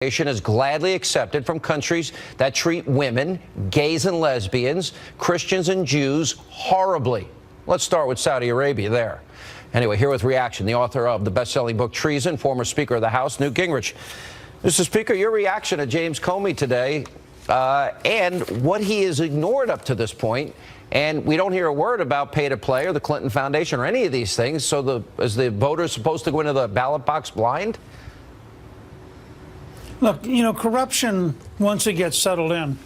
Is gladly accepted from countries that treat women, gays and lesbians, Christians and Jews horribly. Let's start with Saudi Arabia there. Anyway, here with reaction, the author of the best-selling book Treason, former Speaker of the House, Newt Gingrich. Mr. Speaker, your reaction to James Comey today and what he has ignored up to this point. And we don't hear a word about pay-to-play or the Clinton Foundation or any of these things. So is the voters supposed to go into the ballot box blind? Look, corruption, once it gets settled in,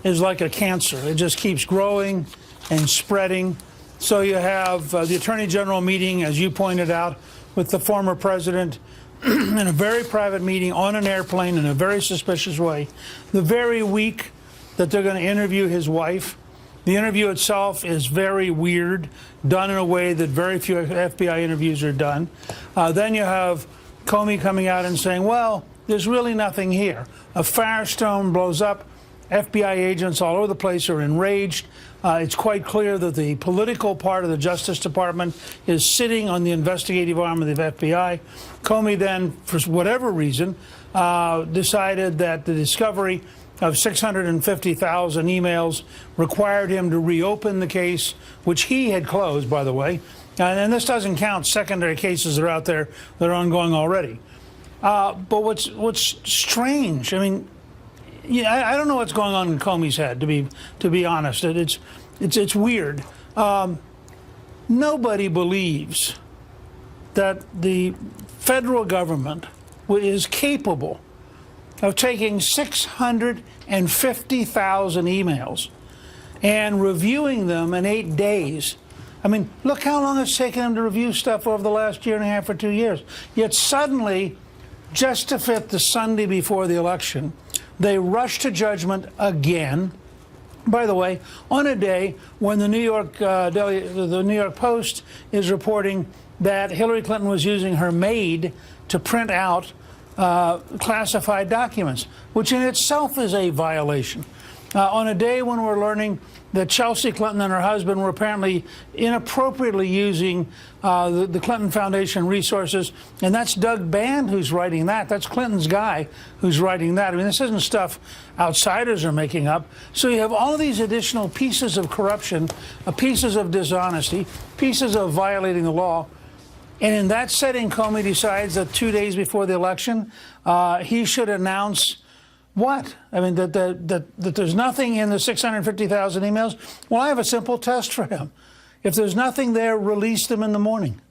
is like a cancer. It just keeps growing and spreading. So you have the Attorney General meeting, as you pointed out, with the former president in a very private meeting on an airplane in a very suspicious way. The very week that they're going to interview his wife. The interview itself is very weird, done in a way that very few FBI interviews are done. Then you have Comey coming out and saying, well, there's really nothing here. A firestorm blows up. FBI agents all over the place are enraged. It's quite clear that the political part of the Justice Department is sitting on the investigative arm of the FBI. Comey then, for whatever reason, decided that the discovery of 650,000 emails required him to reopen the case, which he had closed, by the way. And this doesn't count secondary cases that are out there that are ongoing already. But what's strange, I mean, I don't know what's going on in Comey's head, to be honest. It's weird. Nobody believes that the federal government is capable of taking 650,000 emails and reviewing them in 8 days. I mean, look how long it's taken them to review stuff over the last year and a half or 2 years. Yet suddenly, just to fit the Sunday before the election, they rushed to judgment again. By the way, on a day when the New York Post is reporting that Hillary Clinton was using her maid to print out classified documents, which in itself is a violation. On a day when we're learning that Chelsea Clinton and her husband were apparently inappropriately using the Clinton Foundation resources, and that's Doug Band who's writing that. That's Clinton's guy who's writing that. I mean, this isn't stuff outsiders are making up. So you have all of these additional pieces of corruption, pieces of dishonesty, pieces of violating the law. And in that setting, Comey decides that 2 days before the election, he should announce what? I mean, that there's nothing in the 650,000 emails? Well, I have a simple test for him. If there's nothing there, release them in the morning.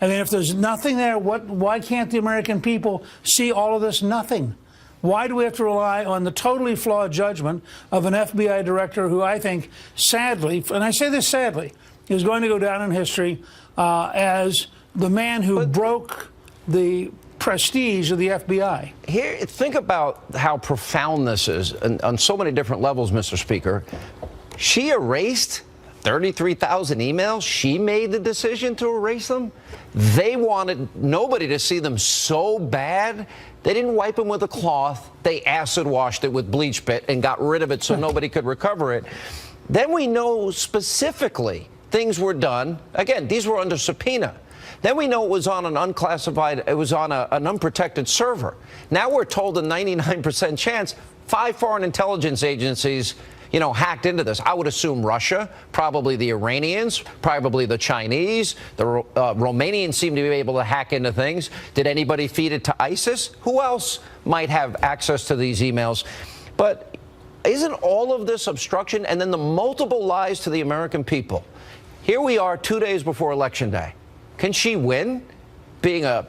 I mean, if there's nothing there, why can't the American people see all of this nothing? Why do we have to rely on the totally flawed judgment of an FBI director who I think, sadly, and I say this sadly, is going to go down in history as the man who broke the prestige of the FBI. Here, think about how profound this is on so many different levels, Mr. Speaker. She erased 33,000 emails. She made the decision to erase them. They wanted nobody to see them so bad. They didn't wipe them with a cloth. They acid washed it with bleach bit and got rid of it so nobody could recover it. Then we know specifically things were done. Again, these were under subpoena. Then we know it was on an unclassified, it was on an unprotected server. Now we're told a 99% chance 5 foreign intelligence agencies, hacked into this. I would assume Russia, probably the Iranians, probably the Chinese. The Romanians seem to be able to hack into things. Did anybody feed it to ISIS? Who else might have access to these emails? But isn't all of this obstruction and then the multiple lies to the American people? Here we are 2 days before Election Day. Can she win? Being a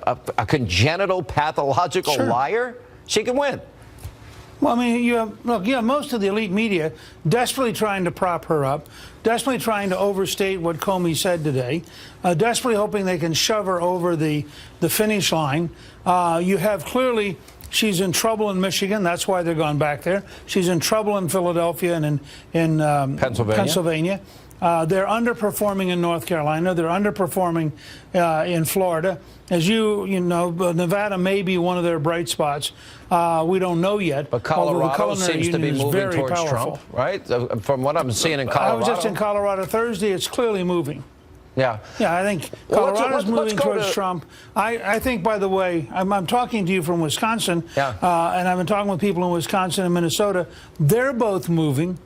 congenital, pathological liar? She can win. Well, I mean, you have most of the elite media desperately trying to prop her up, desperately trying to overstate what Comey said today, desperately hoping they can shove her over the finish line. You have clearly she's in trouble in Michigan. That's why they're going back there. She's in trouble in Philadelphia and in Pennsylvania. They're underperforming in North Carolina. They're underperforming in Florida. As you know, Nevada may be one of their bright spots. We don't know yet. But Colorado seems to be moving towards Trump, right? From what I'm seeing in Colorado. I was just in Colorado Thursday. It's clearly moving. Yeah. Yeah, I think Well, Colorado's let's moving go towards to Trump. I think, by the way, I'm talking to you from Wisconsin, Yeah. And I've been talking with people in Wisconsin and Minnesota. They're both moving.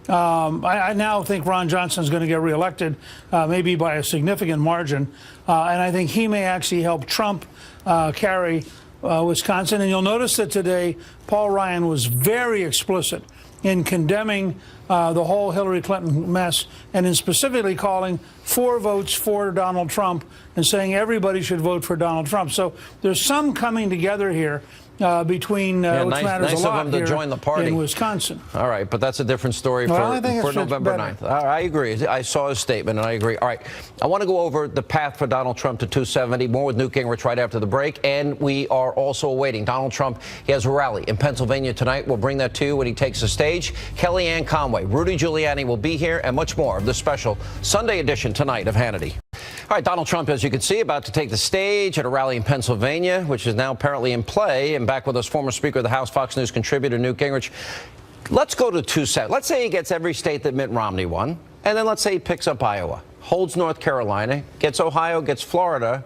I now think Ron Johnson's going to get reelected, maybe by a significant margin, and I think he may actually help Trump carry Wisconsin. And you'll notice that today Paul Ryan was very explicit in condemning the whole Hillary Clinton mess, and in specifically calling 4 votes for Donald Trump and saying everybody should vote for Donald Trump. So there's some coming together here between which matters a lot of them to join the party in Wisconsin. All right, but that's a different story for November 9th. I agree. I saw his statement, and I agree. All right, I want to go over the path for Donald Trump to 270. More with Newt Gingrich right after the break, and we are also awaiting Donald Trump. He has a rally in Pennsylvania tonight. We'll bring that to you when he takes the stage. Kellyanne Conway, Rudy Giuliani will be here, and much more of the special Sunday edition tonight of Hannity. All right, Donald Trump, as you can see, about to take the stage at a rally in Pennsylvania, which is now apparently in play. And back with us, former Speaker of the House, Fox News contributor Newt Gingrich. Let's go to 270. Let's say he gets every state that Mitt Romney won, and then let's say he picks up Iowa, holds North Carolina, gets Ohio, gets Florida,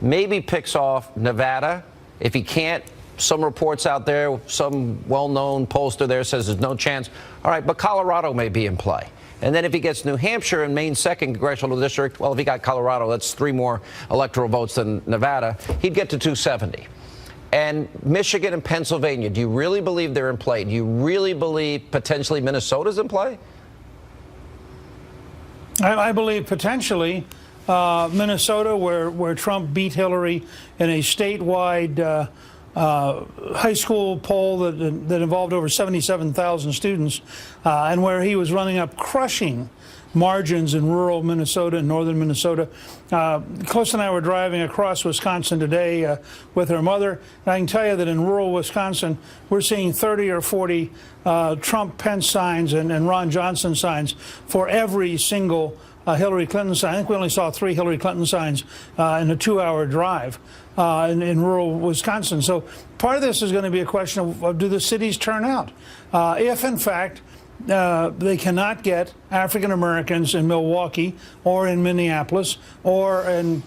maybe picks off Nevada. If he can't, some reports out there, some well-known pollster there says there's no chance. All right, but Colorado may be in play. And then if he gets New Hampshire and Maine's 2nd congressional district, well, if he got Colorado, that's 3 more electoral votes than Nevada, he'd get to 270. And Michigan and Pennsylvania, do you really believe they're in play? Do you really believe potentially Minnesota's in play? I believe potentially Minnesota, where Trump beat Hillary in a statewide high school poll that involved over 77,000 students, and where he was running up crushing margins in rural Minnesota and northern Minnesota. Close and I were driving across Wisconsin today with her mother, and I can tell you that in rural Wisconsin, we're seeing 30 or 40 Trump-Pence signs and Ron Johnson signs for every single Hillary Clinton sign. I think we only saw 3 Hillary Clinton signs in a 2-hour drive in rural Wisconsin. So part of this is going to be a question of do the cities turn out? If, in fact, they cannot get African Americans in Milwaukee or in Minneapolis or in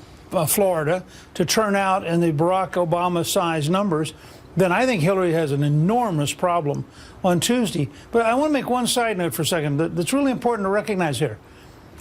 Florida to turn out in the Barack Obama-sized numbers, then I think Hillary has an enormous problem on Tuesday. But I want to make one side note for a second that's really important to recognize here.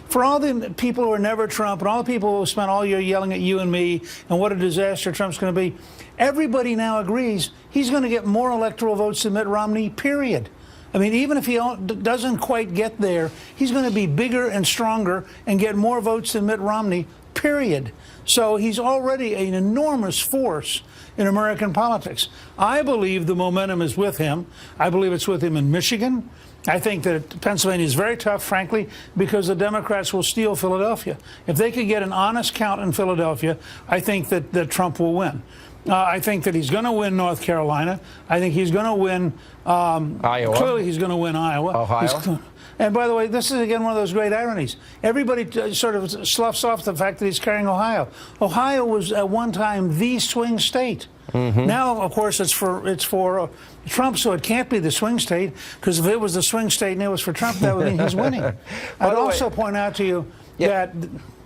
For all the people who are never Trump and all the people who spent all year yelling at you and me and what a disaster Trump's going to be, everybody now agrees he's going to get more electoral votes than Mitt Romney, period. I mean, even if he doesn't quite get there, he's going to be bigger and stronger and get more votes than Mitt Romney, period. So he's already an enormous force in American politics. I believe the momentum is with him. I believe it's with him in Michigan. I think that Pennsylvania is very tough, frankly, because the Democrats will steal Philadelphia. If they could get an honest count in Philadelphia, I think that Trump will win. I think that he's going to win North Carolina. I think he's going to win Iowa. Clearly, he's going to win Iowa. Ohio. And by the way, this is again one of those great ironies. Everybody sort of sloughs off the fact that he's carrying Ohio. Ohio was at one time the swing state. Mm-hmm. Now, of course, it's for Trump, so it can't be the swing state, because if it was the swing state and it was for Trump, that would mean he's winning. I'd also point out to you that.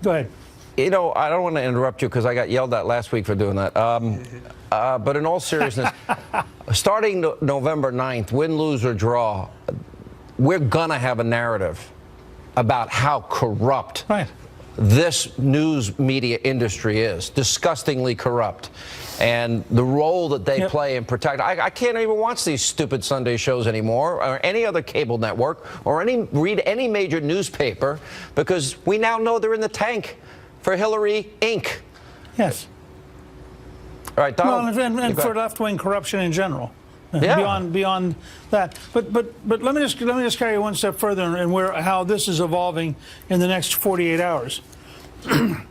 Go ahead. You know, I don't want to interrupt you because I got yelled at last week for doing that. But in all seriousness, starting November 9th, win, lose, or draw, we're going to have a narrative about how corrupt this news media industry is. Disgustingly corrupt. And the role that they play in protect. I can't even watch these stupid Sunday shows anymore, or any other cable network, or read any major newspaper, because we now know they're in the tank for Hillary Inc. Yes. All right, Donald. Well, and for left-wing corruption in general. Yeah. Beyond that, but let me just carry one step further and how this is evolving in the next 48 hours. One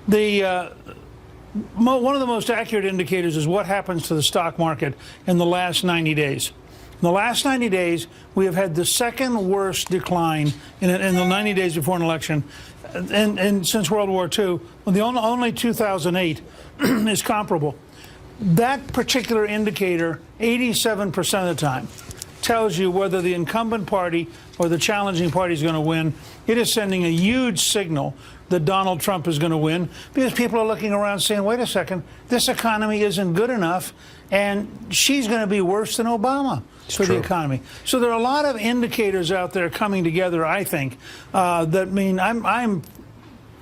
of the most accurate indicators is what happens to the stock market in the last 90 days. In the last 90 days, we have had the second worst decline in the 90 days before an election, and since World War II. The only 2008 is comparable. That particular indicator, 87% of the time, tells you whether the incumbent party or the challenging party is going to win. It is sending a huge signal that Donald Trump is going to win, because people are looking around saying, wait a second, this economy isn't good enough, and she's going to be worse than Obama for the economy. So there are a lot of indicators out there coming together, I think, that mean I'm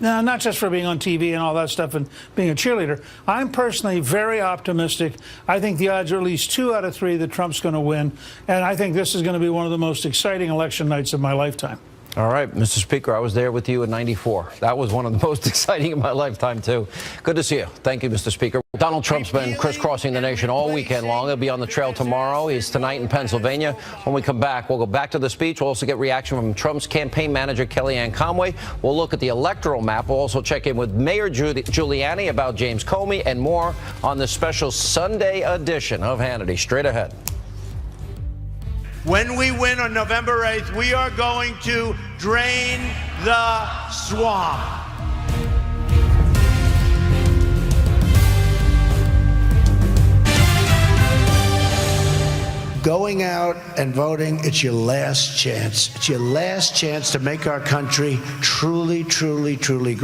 now, not just for being on TV and all that stuff and being a cheerleader. I'm personally very optimistic. I think the odds are at least 2 out of 3 that Trump's going to win, and I think this is going to be one of the most exciting election nights of my lifetime. All right, Mr. Speaker, I was there with you in '94. That was one of the most exciting in my lifetime, too. Good to see you. Thank you, Mr. Speaker. Donald Trump's been crisscrossing the nation all weekend long. He'll be on the trail tomorrow. He's tonight in Pennsylvania. When we come back, we'll go back to the speech. We'll also get reaction from Trump's campaign manager, Kellyanne Conway. We'll look at the electoral map. We'll also check in with Mayor Giuliani about James Comey and more on this special Sunday edition of Hannity. Straight ahead. When we win on November 8th, we are going to drain the swamp. Going out and voting, it's your last chance. It's your last chance to make our country truly, truly, truly great.